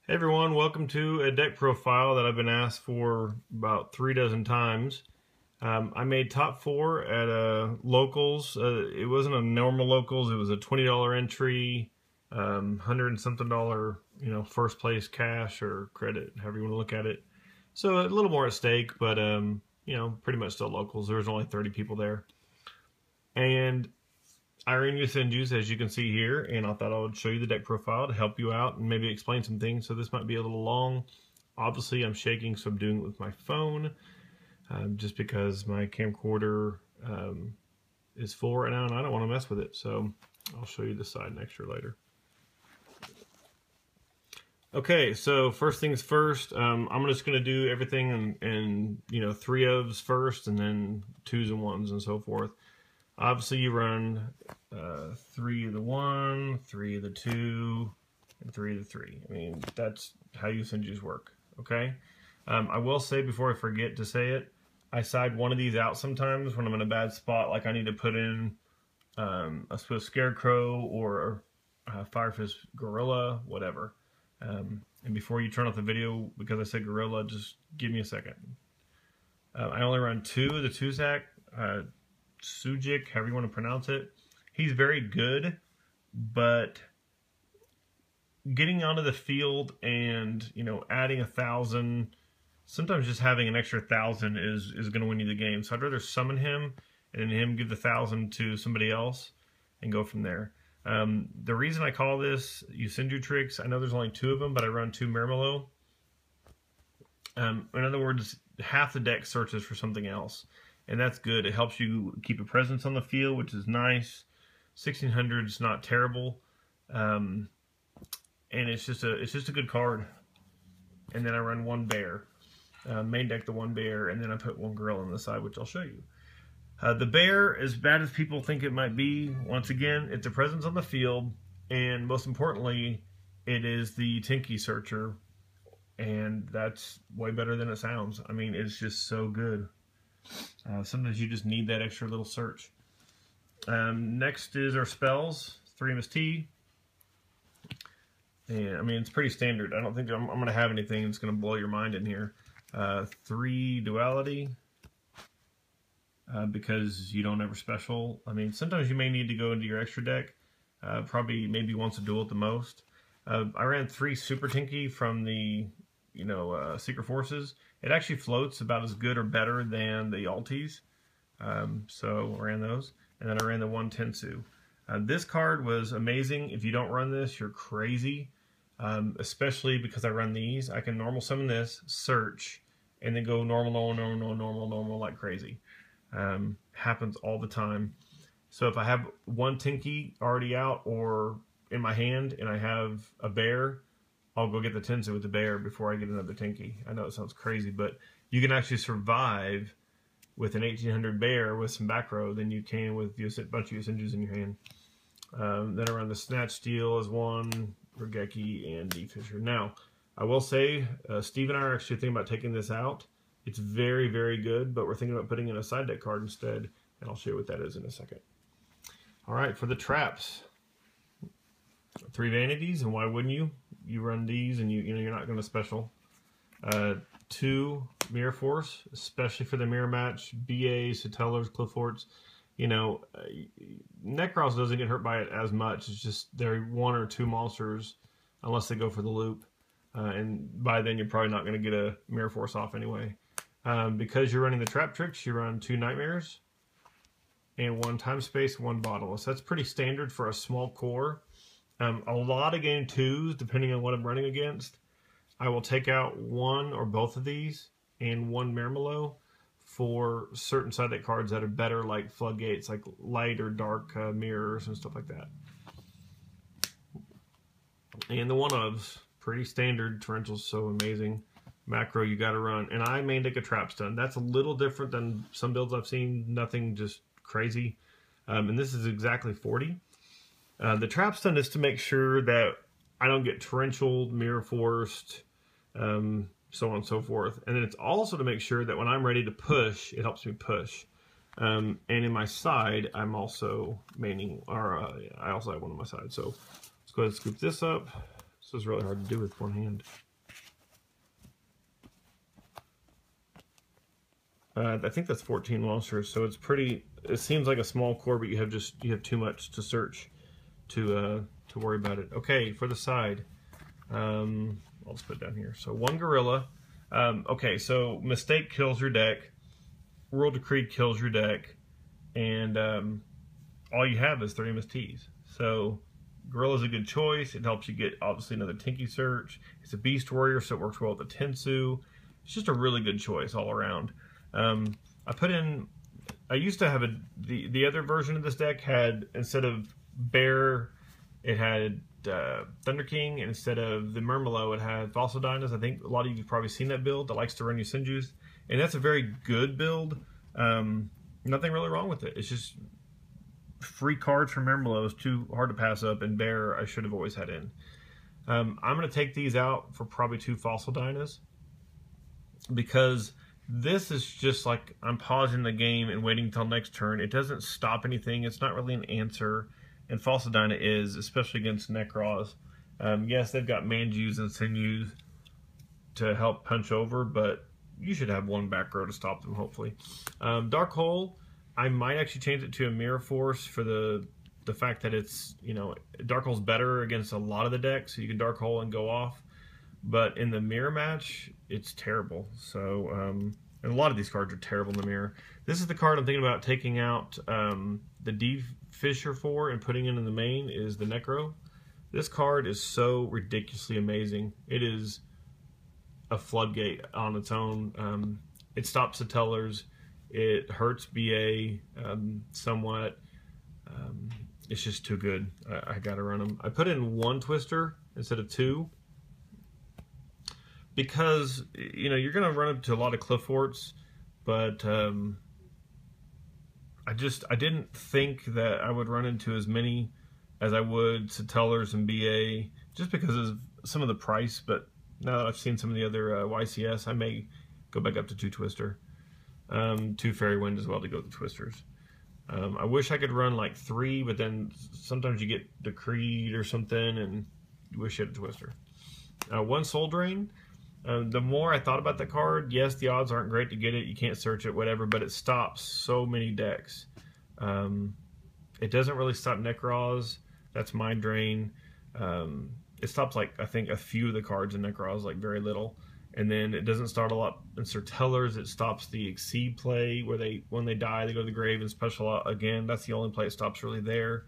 Hey everyone, welcome to a deck profile that I've been asked for about 3 dozen times. I made top 4 at locals. It wasn't a normal locals, it was a $20 entry, 100 and something dollar, first place cash or credit, however you want to look at it. So a little more at stake, but pretty much still locals. There was only 30 people there. And Yosenjus, as you can see here, and I thought I would show you the deck profile to help you out and maybe explain some things. So this might be a little long. Obviously, I'm shaking, so I'm doing it with my phone, just because my camcorder is full right now, and I don't want to mess with it. So I'll show you the side next year later. Okay, so first things first, I'm just going to do everything in 3 ofs first, and then 2s and 1s and so forth. Obviously, you run 3 of the 1, 3 of the 2, and 3 of the 3. I mean, that's how Yosenjus work, okay? I will say, before I forget to say it, I side one of these out sometimes when I'm in a bad spot, like I need to put in a Swift Scarecrow or a Firefist Gorilla, whatever. And before you turn off the video, because I said Gorilla, just give me a second. I only run 2 of the 2-sack. Sujik, however you want to pronounce it. He's very good, but getting onto the field and adding 1,000, sometimes just having an extra 1,000 is going to win you the game. So I'd rather summon him and then him give the 1,000 to somebody else and go from there. The reason I call this YuGiOh Trix, I know there's only 2 of them, but I run 2 Mirmelo. In other words, half the deck searches for something else. And that's good. It helps you keep a presence on the field, which is nice. 1600 is not terrible, and it's just a good card. And then I run 1 bear, main deck the 1 bear, and then I put 1 gorilla on the side, which I'll show you. The bear, as bad as people think it might be, once again, it's a presence on the field, and most importantly, it is the Tinky Searcher, and that's way better than it sounds. I mean, it's just so good. Sometimes you just need that extra little search. Next is our spells, 3 MST. And I mean, it's pretty standard. I don't think I'm going to have anything that's going to blow your mind in here. 3 duality, because you don't ever special. I mean, sometimes you may need to go into your extra deck. Probably maybe once a duel at the most. I ran 3 Super Tinky from the Secret Forces. It actually floats about as good or better than the Altis. So I ran those. And then I ran the 1 Tensu. This card was amazing. If you don't run this, you're crazy. Especially because I run these. I can normal summon this, search, and then go normal like crazy. Happens all the time. So if I have 1 Tinky already out or in my hand and I have a bear, I'll go get the Tensu with the bear before I get another Tinky. I know it sounds crazy, but you can actually survive with an 1800 bear with some back row than you can with a bunch of Yosenjus in your hand. Then I run the Snatch Steel as 1, Regeki, and D-Fisher. Now, I will say, Steve and I are actually thinking about taking this out. It's very, very good, but we're thinking about putting in a side deck card instead, and I'll show you what that is in a second. All right, for the traps. 3 Vanities, and why wouldn't you? You run these, and you're not going to special. 2 Mirror Force, especially for the mirror match. BAs, Satellars, Qliphorts. Nekroz doesn't get hurt by it as much. It's just they're 1 or 2 monsters, unless they go for the loop. And by then, you're probably not going to get a Mirror Force off anyway. Because you're running the Trap Tricks, you run 2 Nightmares, and 1 Time Space, 1 Bottomless. That's pretty standard for a small core. A lot of game 2s, depending on what I'm running against. I will take out 1 or both of these and 1 Mirmelo for certain side deck cards that are better, like Floodgates, like light or dark mirrors and stuff like that. And the 1 ofs, pretty standard. Torrential's so amazing. Macro, you got to run. And I main deck a Trap Stun. That's a little different than some builds I've seen. Nothing just crazy. And this is exactly 40. The Trap Stun is to make sure that I don't get torrential, mirror forced, so on and so forth. And then it's also to make sure that when I'm ready to push, it helps me push. And in my side, I'm also maining, or I also have 1 on my side. So let's go ahead and scoop this up, This is really hard to do with one hand. I think that's 14 monsters, so it's pretty. It seems like a small core, but you have too much to search to worry about it. Okay, for the side, I'll just put it down here. So 1 gorilla. Okay, so mistake kills your deck. World Decree kills your deck, and all you have is 3 MSTs. So Gorilla's a good choice. It helps you get, obviously, another Tinky Search. It's a Beast Warrior, so it works well with the Tensu. It's just a really good choice all around. I used to have the other version of this deck had, instead of Bear, it had Thunder King, and instead of the Murmillo, it had Fossil Dynas. I think a lot of you have probably seen that build that likes to run Yosenjus, and that's a very good build. Nothing really wrong with it. It's just free cards from Murmillo is too hard to pass up, and Bear I should have always had in. I'm going to take these out for probably 2 Fossil Dynas, because this is just like I'm pausing the game and waiting until next turn. It doesn't stop anything. It's not really an answer. And Fossil Dyna is, especially against Nekroz. Yes, they've got Manjus and Sinews to help punch over, but you should have 1 back row to stop them, hopefully. Dark Hole, I might actually change it to a Mirror Force for the fact that it's, you know, Dark Hole's better against a lot of the decks, so you can Dark Hole and go off. But in the mirror match, it's terrible. So, and a lot of these cards are terrible in the mirror. This is the card I'm thinking about taking out the D Fisher for and putting in the main, is the Nekroz. This card is so ridiculously amazing. It is a floodgate on its own. It stops Satellars. It hurts BA somewhat. It's just too good. I gotta run them. I put in 1 Twister instead of 2. Because, you know, you're going to run into a lot of Qliphorts, but I didn't think that I would run into as many as I would Satellars and BA, just because of some of the price. But now that I've seen some of the other YCS, I may go back up to 2 Twister. 2 Fairy Wind as well to go with the Twisters. I wish I could run like 3, but then sometimes you get Decreed or something, and you wish you had a Twister. 1 Soul Drain. The more I thought about the card, yes, the odds aren't great to get it. You can't search it, whatever, but it stops so many decks. It doesn't really stop Nekroz. That's Mind Drain. It stops, like, I think a few of the cards in Nekroz, like very little. And then it doesn't start a lot in Sertellars. It stops the Exceed play, where when they die, they go to the grave and special out again. That's the only play it stops really there.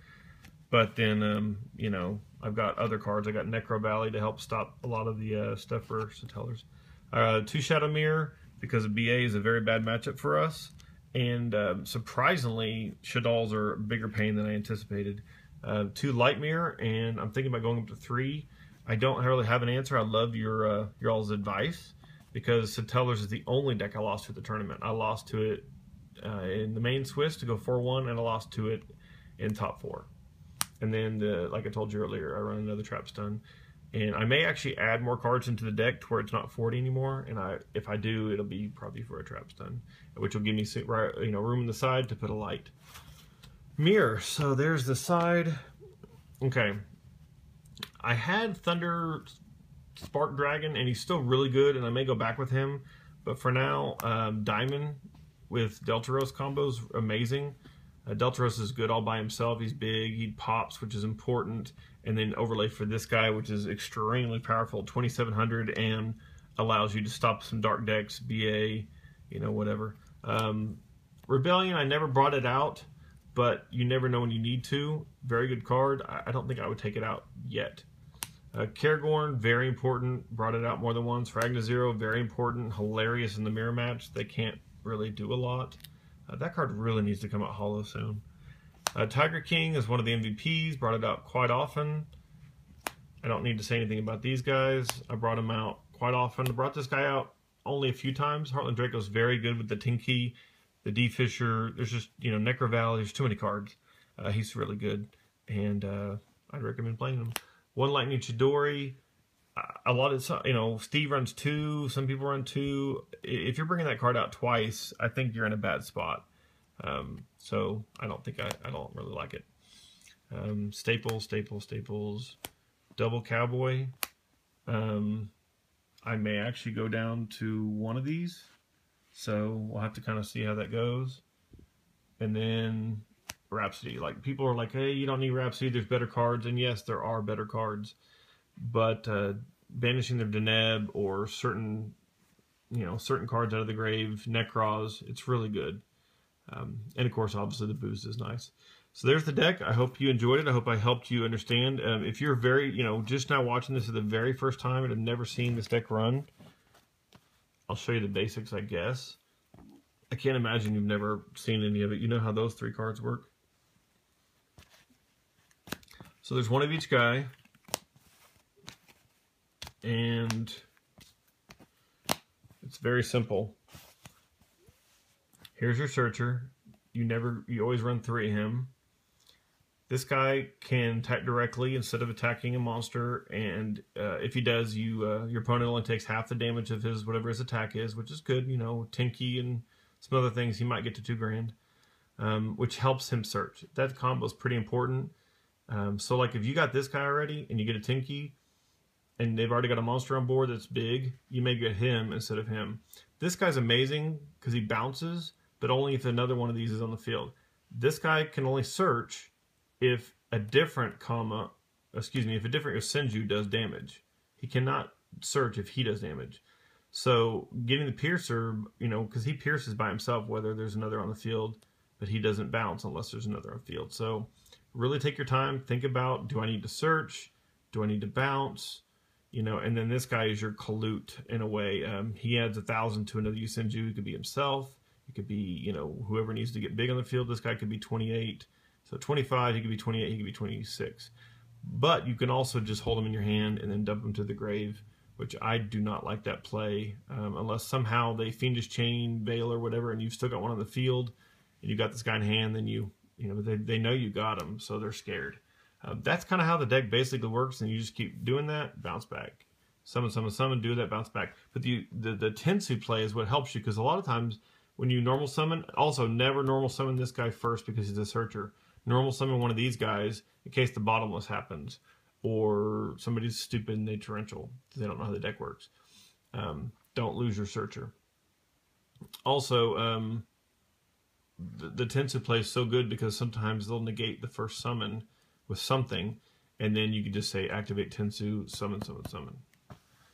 But then, you know, I've got other cards. I got Necro Valley to help stop a lot of the stuff for Satellars. 2 Shadow Mirror, because BA is a very bad matchup for us. And surprisingly, Shaddolls are a bigger pain than I anticipated. 2 Light Mirror, and I'm thinking about going up to 3. I don't really have an answer. I love your all's advice, because Satellars is the only deck I lost to the tournament. I lost to it in the main Swiss to go 4-1, and I lost to it in top 4. And then, like I told you earlier, I run another Trap Stun. And I may actually add more cards into the deck to where it's not 40 anymore. And if I do, it'll be probably for a Trap Stun, which will give me, you know, room on the side to put a light. Mirror. So there's the side. Okay. I had Thunder Spark Dragon, and he's still really good, and I may go back with him. But for now, Diamond with Deltaros combos, amazing. Deltaros is good all by himself. He's big. He pops, which is important. And then overlay for this guy, which is extremely powerful, 2700, and allows you to stop some dark decks, BA, you know, whatever. Rebellion, I never brought it out, but you never know when you need to. Very good card. I don't think I would take it out yet. Caregorn, very important. Brought it out more than once. Ragna Zero, very important. Hilarious in the mirror match. They can't really do a lot. That card really needs to come out holo soon. Tiger King is one of the MVPs. Brought it out quite often. I don't need to say anything about these guys. I brought them out quite often. I brought this guy out only a few times. Heartland Draco's very good with the Tinky, the D Fisher. There's just, you know, Necro Valley. There's too many cards. He's really good, and I'd recommend playing him. 1 Lightning Chidori. A lot of, you know, Steve runs 2. Some people run 2. If you're bringing that card out twice, I think you're in a bad spot. So I don't think I don't really like it. Staples. Double Cowboy. I may actually go down to one of these. So we'll have to kind of see how that goes. And then Rhapsody. Like, people are like, hey, you don't need Rhapsody, there's better cards. And yes, there are better cards. But banishing the Deneb or certain cards out of the grave, Nekroz, it's really good. And of course, obviously the boost is nice. So there's the deck. I hope you enjoyed it. I hope I helped you understand. If you're just now watching this for the very first time and have never seen this deck run, I'll show you the basics, I guess. I can't imagine you've never seen any of it. You know how those 3 cards work. So there's one of each guy. And it's very simple. Here's your searcher. You always run 3 of him. This guy can attack directly instead of attacking a monster, and if he does, your opponent only takes half the damage of whatever his attack is, which is good. Tinky and some other things, he might get to 2 grand, which helps him search. That combo is pretty important. So like if you got this guy already and you get a Tinky, and they've already got a monster on board that's big, you may get him instead of him. This guy's amazing because he bounces, but only if another one of these is on the field. This guy can only search if a different Yosenju does damage. He cannot search if he does damage. So getting the Piercer, because he pierces by himself whether there's another on the field, but he doesn't bounce unless there's another on the field. So really take your time, think about, do I need to search? Do I need to bounce? And then this guy is your Qliphort in a way. He adds 1,000 to another Yosenju. He could be himself. It could be, whoever needs to get big on the field. This guy could be 28. So 25, he could be 28, he could be 26. But you can also just hold him in your hand and then dump him to the grave, which I do not like that play. Unless somehow they Fiendish Chain, Veil, or whatever, and you've still got one on the field, and you got this guy in hand, then they know you got him, so they're scared. That's kind of how the deck basically works, and you just keep doing that, bounce back. Summon, summon, summon, do that, bounce back. But the Tensu play is what helps you, because a lot of times when you normal summon, also never normal summon this guy first because he's a searcher. Normal summon one of these guys in case the bottomless happens, or somebody's stupid and they torrential. They don't know how the deck works. Don't lose your searcher. Also, the Tensu play is so good because sometimes they'll negate the first summon with something, and then you can just say activate Tensu, summon, summon, summon.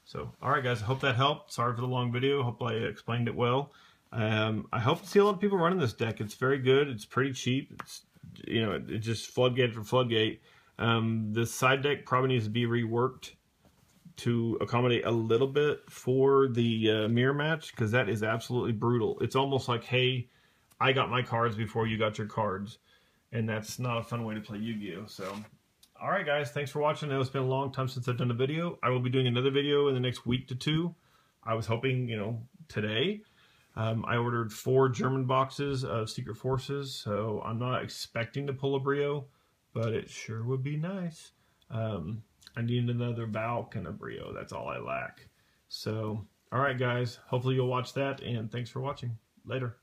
So, alright guys, I hope that helped. Sorry for the long video. Hope I explained it well. I hope to see a lot of people running this deck. It's very good. It's pretty cheap. It's, it just floodgate for floodgate. The side deck probably needs to be reworked to accommodate a little bit for the mirror match, because that is absolutely brutal. It's almost like, hey, I got my cards before you got your cards, and that's not a fun way to play Yu-Gi-Oh! So, alright guys, thanks for watching. I know it's been a long time since I've done a video. I will be doing another video in the next week to 2. I was hoping, today. I ordered 4 German boxes of Secret Forces, so I'm not expecting to pull a Brio, but it sure would be nice. I need another Valk and a Brio. That's all I lack. So, alright guys, hopefully you'll watch that, and thanks for watching. Later.